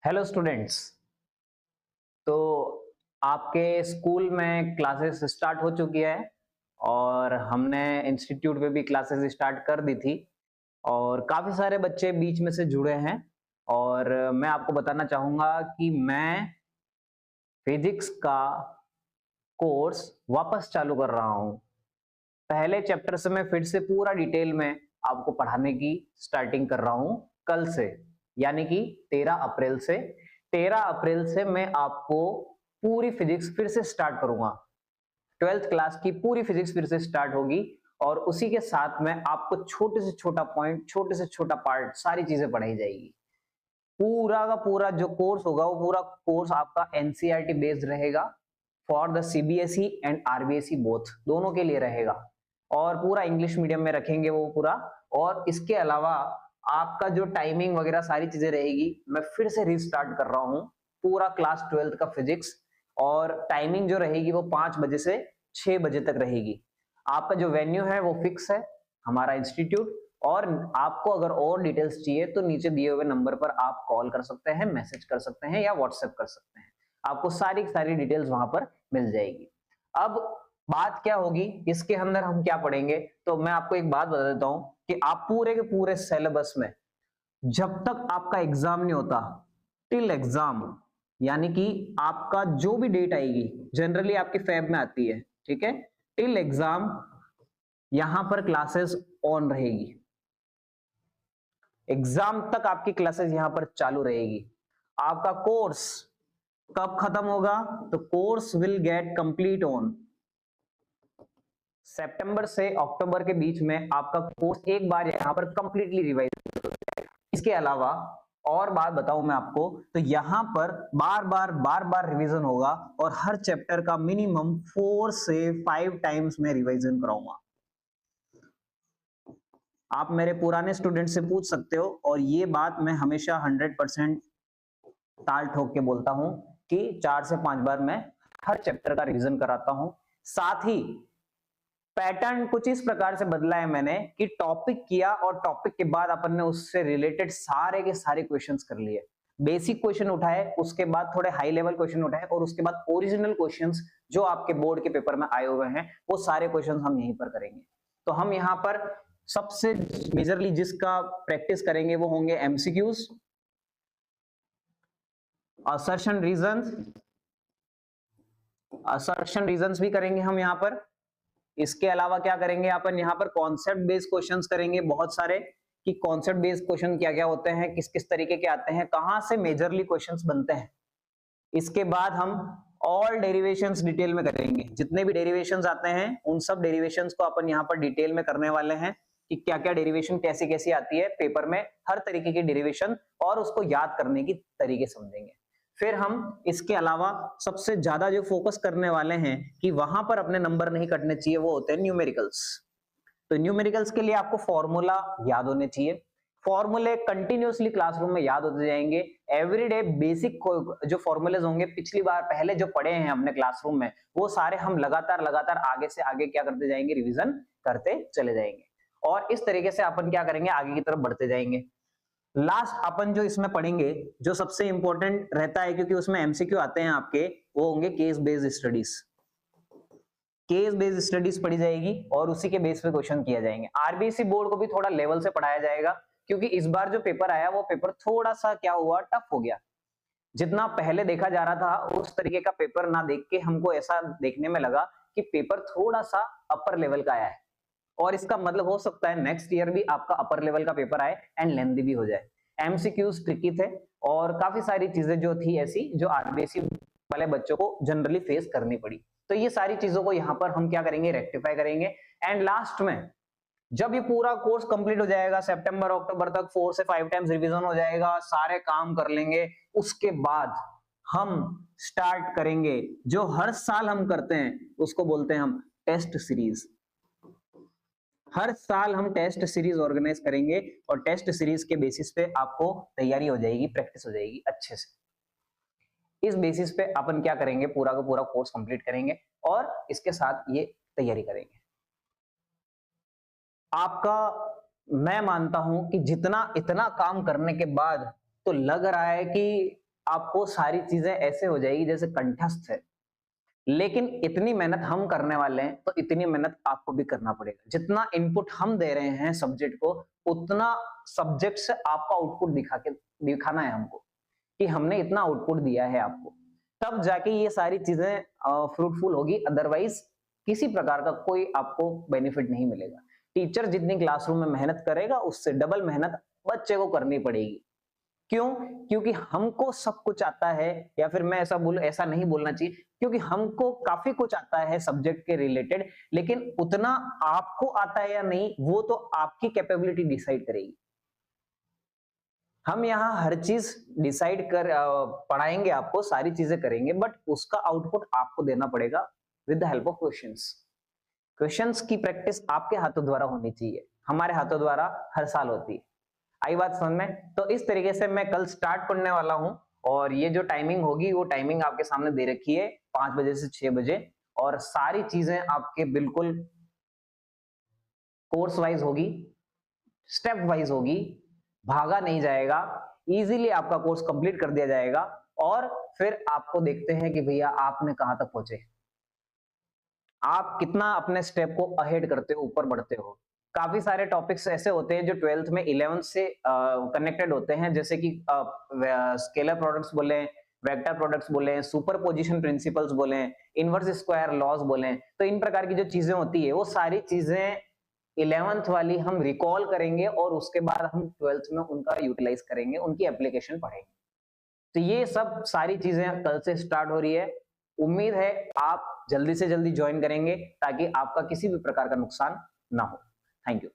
Hello students. तो आपके school में क्लासेस स्टार्ट हो चुकी है और हमने इंस्टीट्यूट में भी क्लासेस स्टार्ट कर दी थी और काफी सारे बच्चे बीच में से जुड़े हैं। और मैं आपको बताना चाहूंगा कि मैं फिजिक्स का कोर्स वापस चालू कर रहा हूं। पहले चैप्टर से मैं फिर से पूरा डिटेल में आपको पढ़ाने की स्टार्टिंग कर रहा हूं कल से, यानी कि 13 अप्रैल से। 13 अप्रैल से मैं आपको पूरी फिजिक्स फिर से स्टार्ट करूंगा। 12th क्लास की पूरी फिजिक्स फिर से स्टार्ट होगी और उसी के साथ में आपको छोटे से छोटा पॉइंट, छोटे से छोटा पार्ट, सारी चीजें पढ़ाई जाएगी। पूरा का पूरा जो कोर्स होगा वो पूरा कोर्स आपका एनसीईआरटी बेस्ड रहेगा for the CBSE and RBSE both, दोनों के लिए रहेगा। और पूरा इंग्लिश मीडियम में रखेंगे वो पूरा। और इसके अलावा आपका जो टाइमिंग वगैरह सारी चीजें रहेगी, मैं फिर से रिस्टार्ट कर रहा हूं पूरा क्लास 12th का फिजिक्स। और टाइमिंग जो रहेगी वो 5 बजे से 6 बजे तक रहेगी। आपका जो वेन्यू है वो फिक्स है, हमारा इंस्टीट्यूट। और आपको अगर और डिटेल्स चाहिए तो नीचे दिए हुए नंबर पर आप कॉल कर सकते हैं, मैसेज कर सकते हैं या व्हाट्सएप कर सकते हैं। आपको सारी सारी डिटेल्स वहां पर मिल जाएगी। अब बात क्या होगी, इसके अंदर हम क्या पढ़ेंगे, तो मैं आपको एक बात बता देता हूं कि आप पूरे के पूरे सिलेबस में जब तक आपका एग्जाम नहीं होता, टिल एग्जाम, यानी कि आपका जो भी डेट आएगी, जनरली आपके फेब में आती है, ठीक है, टिल एग्जाम यहां पर क्लासेस ऑन रहेगी। एग्जाम तक आपकी क्लासेस यहां पर चालू रहेगी। आपका कोर्स कब खत्म होगा, तो course will get complete on सितंबर से अक्टूबर के बीच में। आपका कोर्स एक बार यहां पर कंप्लीटली रिवाइज हो जाएगा। इसके अलावा और बात बताऊं मैं आपको, तो यहां पर बार बार रिवीजन होगा और हर चैप्टर का मिनिमम 4 से 5 टाइम्स में रिवीजन कराऊंगा। आप मेरे पुराने स्टूडेंट से पूछ सकते हो और ये बात मैं हमेशा 100% ताल ठोक के बोलता हूं कि 4 से 5 बार मैं हर चैप्टर का रिवीजन कराता हूं। साथ ही पैटर्न कुछ इस प्रकार से बदला है मैंने कि टॉपिक किया और टॉपिक के बाद अपन ने उससे रिलेटेड सारे के सारे क्वेश्चंस कर लिए। बेसिक क्वेश्चन उठाए, उसके बाद थोड़े हाई लेवल क्वेश्चन उठाए और उसके बाद ओरिजिनल क्वेश्चंस जो आपके बोर्ड के पेपर में आए हुए हैं वो सारे क्वेश्चंस हम यहीं पर करेंगे। तो हम यहां पर सबसे मेजरली जिसका प्रैक्टिस करेंगे वो होंगे MCQs, assertion reasons, assertion reasons भी करेंगे हम यहां पर। इसके अलावा क्या करेंगे अपन यहां पर, कॉन्सेप्ट बेस्ड क्वेश्चंस करेंगे बहुत सारे, कि कॉन्सेप्ट बेस्ड क्वेश्चन क्या क्या होते हैं, किस किस तरीके के आते हैं, कहां से मेजरली क्वेश्चंस बनते हैं। इसके बाद हम ऑल डेरिवेशंस डिटेल में करेंगे, जितने भी डेरिवेशंस आते हैं उन सब डेरिवेशंस को अपन यहां पर डिटेल में करने वाले हैं कि क्या क्या डेरिवेशन कैसी कैसी आती है पेपर में, हर तरीके की डेरिवेशन और उसको याद करने की तरीके समझेंगे। फिर हम इसके अलावा सबसे ज्यादा जो फोकस करने वाले हैं कि वहां पर अपने नंबर नहीं कटने चाहिए, वो होते हैं न्यूमेरिकल्स। तो न्यूमेरिकल्स के लिए आपको फॉर्मूला याद होने चाहिए। फॉर्मूले कंटिन्यूअसली क्लासरूम में याद होते जाएंगे। एवरीडे बेसिक जो फॉर्मूलेज होंगे पिछली बार पहले जो पढ़े हैं हमने क्लासरूम में, वो सारे हम लगातार लगातार आगे से आगे क्या करते जाएंगे, रिवीजन करते चले जाएंगे। और इस तरीके से अपन क्या करेंगे, आगे की तरफ बढ़ते जाएंगे। लास्ट अपन जो इसमें पढ़ेंगे, जो सबसे इंपॉर्टेंट रहता है क्योंकि उसमें एमसीक्यू आते हैं आपके, वो होंगे case based studies. Case based studies पढ़ी जाएगी और उसी के बेस पे क्वेश्चन किया जाएंगे। आरबीएसई बोर्ड को भी थोड़ा लेवल से पढ़ाया जाएगा क्योंकि इस बार जो पेपर आया वो पेपर थोड़ा सा क्या हुआ, टफ हो गया। जितना पहले देखा जा रहा था उस तरीके का पेपर ना देख के हमको ऐसा देखने में लगा कि पेपर थोड़ा सा अपर लेवल का आया है। और इसका मतलब हो सकता है नेक्स्ट ईयर भी आपका अपर लेवल का पेपर आए एंड लेंथी भी हो जाए। एमसीक्यूज ट्रिकी थे और काफी सारी चीजें जो थी ऐसी जो आरबीएसई वाले बच्चों को जनरली फेस करनी पड़ी। तो ये सारी चीजों को यहाँ पर हम क्या करेंगे, रेक्टिफाई करेंगे। एंड लास्ट में जब ये पूरा कोर्स कंप्लीट हो जाएगा, सितंबर अक्टूबर तक 4 से 5 टाइम्स रिवीजन हो जाएगा, सारे काम कर लेंगे, उसके बाद हम स्टार्ट करेंगे जो हर साल हम करते हैं, उसको बोलते हैं हम टेस्ट सीरीज। हर साल हम टेस्ट सीरीज ऑर्गेनाइज करेंगे और टेस्ट सीरीज के बेसिस पे आपको तैयारी हो जाएगी, प्रैक्टिस हो जाएगी अच्छे से। इस बेसिस पे अपन क्या करेंगे, पूरा का पूरा कोर्स कंप्लीट करेंगे और इसके साथ ये तैयारी करेंगे। आपका मैं मानता हूं कि जितना इतना काम करने के बाद तो लग रहा है कि आपको सारी चीजें ऐसे हो जाएगी जैसे कंठस्थ है, लेकिन इतनी मेहनत हम करने वाले हैं तो इतनी मेहनत आपको भी करना पड़ेगा। जितना इनपुट हम दे रहे हैं सब्जेक्ट को, उतना सब्जेक्ट से आपका आउटपुट दिखाना है हमको कि हमने इतना आउटपुट दिया है आपको, तब जाके ये सारी चीजें फ्रूटफुल होगी। अदरवाइज किसी प्रकार का कोई आपको बेनिफिट नहीं मिलेगा। टीचर जितनी क्लासरूम में मेहनत करेगा उससे डबल मेहनत बच्चे को करनी पड़ेगी। क्यों? क्योंकि हमको सब कुछ आता है, या फिर मैं ऐसा नहीं बोलना चाहिए, क्योंकि हमको काफी कुछ आता है सब्जेक्ट के रिलेटेड, लेकिन उतना आपको आता है या नहीं वो तो आपकी कैपेबिलिटी डिसाइड करेगी। हम यहाँ हर चीज डिसाइड कर पढ़ाएंगे आपको, सारी चीजें करेंगे, बट उसका आउटपुट आपको देना पड़ेगा with the help of questions. Questions की प्रैक्टिस आपके हाथों द्वारा होनी चाहिए, हमारे हाथों द्वारा हर साल होती है। आई बात समझ में? तो इस तरीके से मैं कल स्टार्ट पढ़ने वाला हूं, और ये जो टाइमिंग होगी वो टाइमिंग आपके सामने दे रखी है 5 बजे से 6 बजे, और सारी चीजें आपके बिल्कुल कोर्स वाइज होगी, स्टेप वाइज होगी, भागा नहीं जाएगा, इजीली आपका कोर्स कंप्लीट कर दिया जाएगा, और फिर आपको देखते हैं कि भैया आपने कहां तक पहुंचे, आप कितना अपने स्टेप को अहेड करते हो, ऊपर बढ़ते हो। काफी सारे टॉपिक्स ऐसे होते हैं जो 12th में 11th से कनेक्टेड होते हैं, जैसे कि स्केलर प्रोडक्ट्स बोले, वेक्टर प्रोडक्ट्स बोले, सुपरपोजिशन प्रिंसिपल्स बोले, इनवर्स स्क्वायर लॉज बोले। तो इन प्रकार की जो चीजें होती है वो सारी चीजें 11th वाली हम रिकॉल करेंगे, और उसके बाद हम 12th में उनका यूटिलाइज करेंगे, उनकी एप्लीकेशन पढ़ेंगे। तो ये सब सारी चीजें कल से स्टार्ट हो रही है। उम्मीद है आप जल्दी से जल्दी ज्वाइन करेंगे ताकि आपका किसी भी प्रकार का नुकसान ना हो। Thank you.